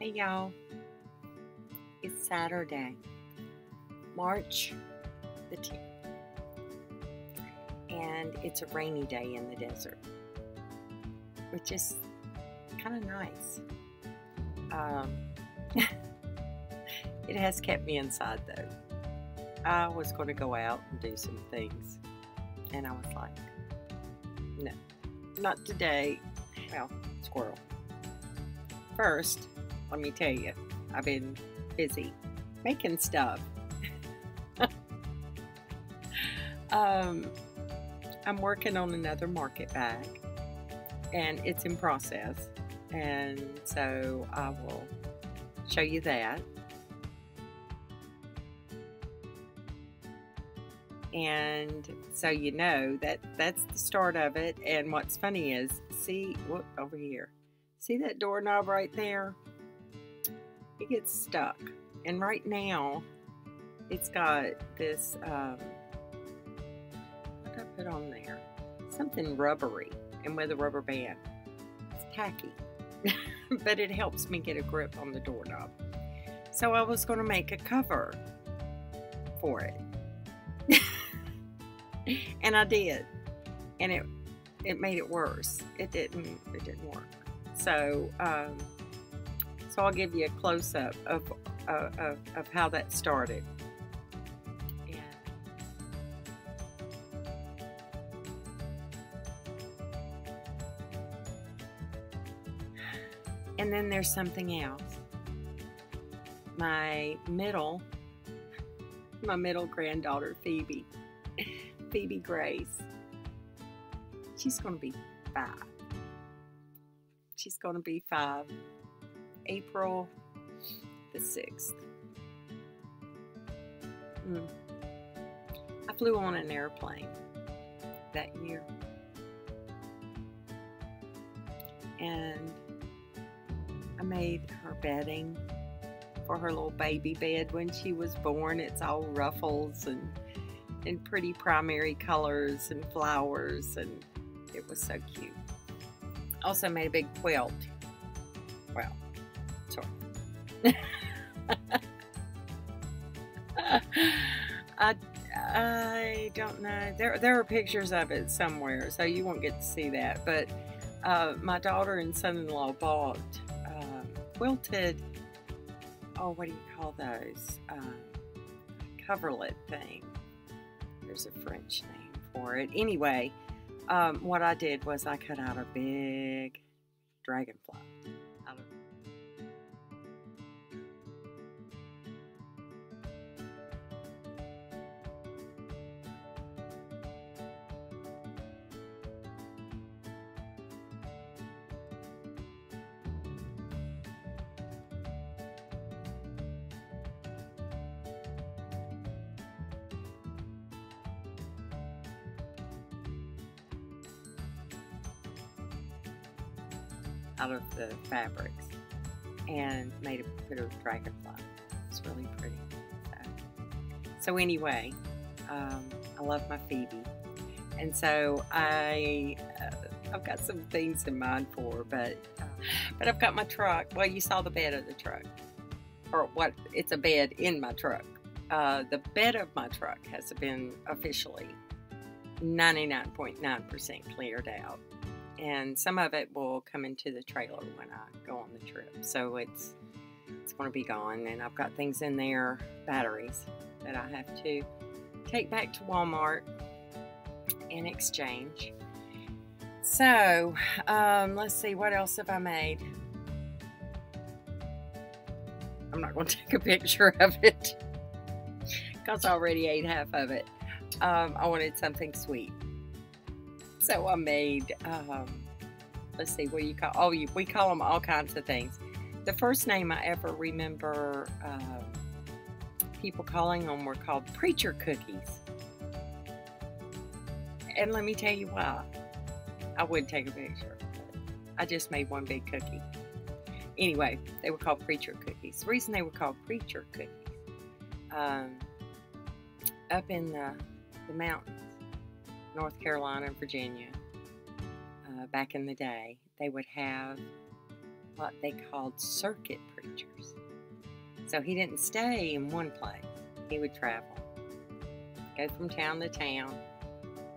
Hey y'all, it's Saturday, March the 10th, and it's a rainy day in the desert, which is kind of nice. It has kept me inside though. I was going to go out and do some things, and I was like, no, not today. Well, squirrel. First, let me tell you, I've been busy making stuff. I'm working on another market bag, and it's in process, and so I will show you that. And so you know that that's the start of it. And what's funny is, see, look over here. See that doorknob right there? It gets stuck. And right now, it's got this, what did I put on there? Something rubbery and with a rubber band. It's tacky, but it helps me get a grip on the doorknob. So I was going to make a cover for it. And I did. And it made it worse. It didn't work. So, so I'll give you a close-up of how that started. And then there's something else. My middle granddaughter, Phoebe Grace, she's going to be 5. She's going to be 5, April the 6th. I flew on an airplane that year. And I made her bedding for her little baby bed when she was born. It's all ruffles and pretty primary colors and flowers, and it was so cute. Also made a big quilt. Well, sort of. I don't know. There are pictures of it somewhere, so you won't get to see that. But my daughter and son-in-law bought quilted, oh, what do you call those? Coverlet thing. There's a French name for it. Anyway, what I did was I cut out a big dragonfly. Out of the fabrics and put a dragonfly. It's really pretty. So anyway, I love my Phoebe, and so I've got some things in mind for her, but I've got my truck. Well, you saw the bed of the truck, or what? It's a bed in my truck. The bed of my truck has been officially 99.9% cleared out. And some of it will come into the trailer when I go on the trip. So it's going to be gone. And I've got things in there, batteries, that I have to take back to Walmart and exchange. So, let's see, what else have I made? I'm not going to take a picture of it because I already ate half of it. I wanted something sweet. So I made, let's see, what do you call, oh, we call them all kinds of things. The first name I ever remember people calling them were called preacher cookies. And let me tell you why. I wouldn't take a picture. I just made one big cookie. Anyway, they were called preacher cookies. The reason they were called preacher cookies, up in the mountains, North Carolina and Virginia, back in the day, they would have what they called circuit preachers. So he didn't stay in one place. He would travel, go from town to town,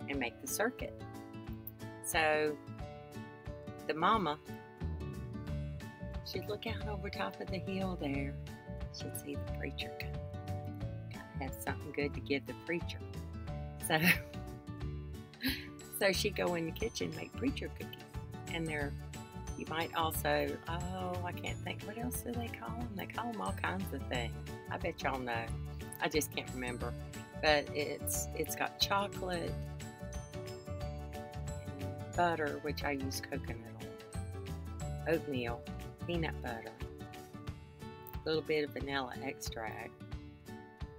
and make the circuit. So the mama, she'd look out over top of the hill there. She'd see the preacher coming. Gotta have something good to give the preacher. So she'd go in the kitchen and make preacher cookies. And you might also, I can't think, what else do they call them? They call them all kinds of things. I bet y'all know. I just can't remember. But it's got chocolate and butter, which I use coconut oil, oatmeal, peanut butter, a little bit of vanilla extract,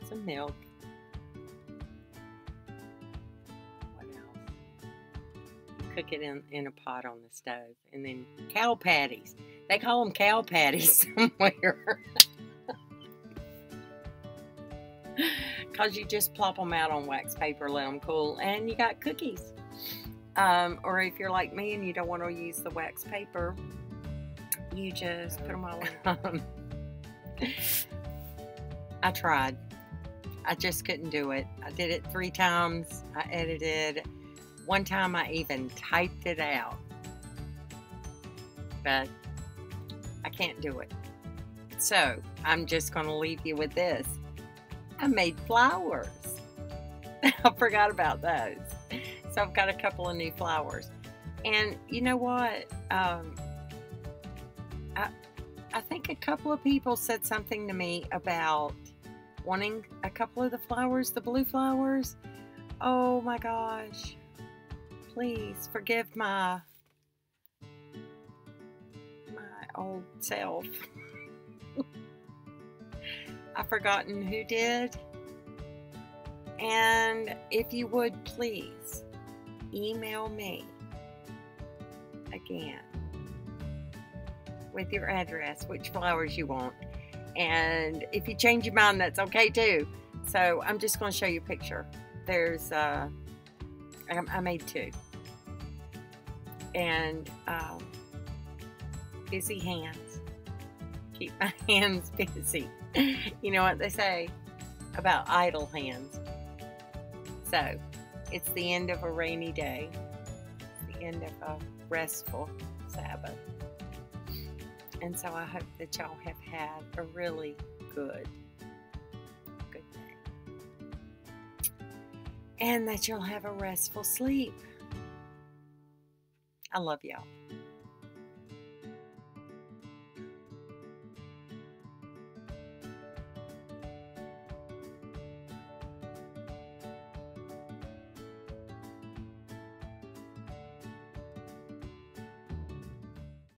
some milk. What else? Cook it in a pot on the stove. And then cow patties. They call them cow patties somewhere. Because you just plop them out on wax paper, let them cool, and you got cookies. Or if you're like me and you don't want to use the wax paper, you just put them all in. I tried. I just couldn't do it. I did it 3 times. I edited. One time I even typed it out. But I can't do it. So I'm just going to leave you with this. I made flowers. I forgot about those. So I've got a couple of new flowers. And you know what? I think a couple of people said something to me about wanting a couple of the flowers, the blue flowers. Oh my gosh. Please forgive my old self. I've forgotten who did. And if you would please email me again with your address, which flowers you want. And if you change your mind, that's okay too. So I'm just going to show you a picture. There's, I made 2. And busy hands. Keep my hands busy. You know what they say about idle hands. So, it's the end of a rainy day. It's the end of a restful Sabbath. And so I hope that y'all have had a really good day. And that you'll have a restful sleep. I love y'all.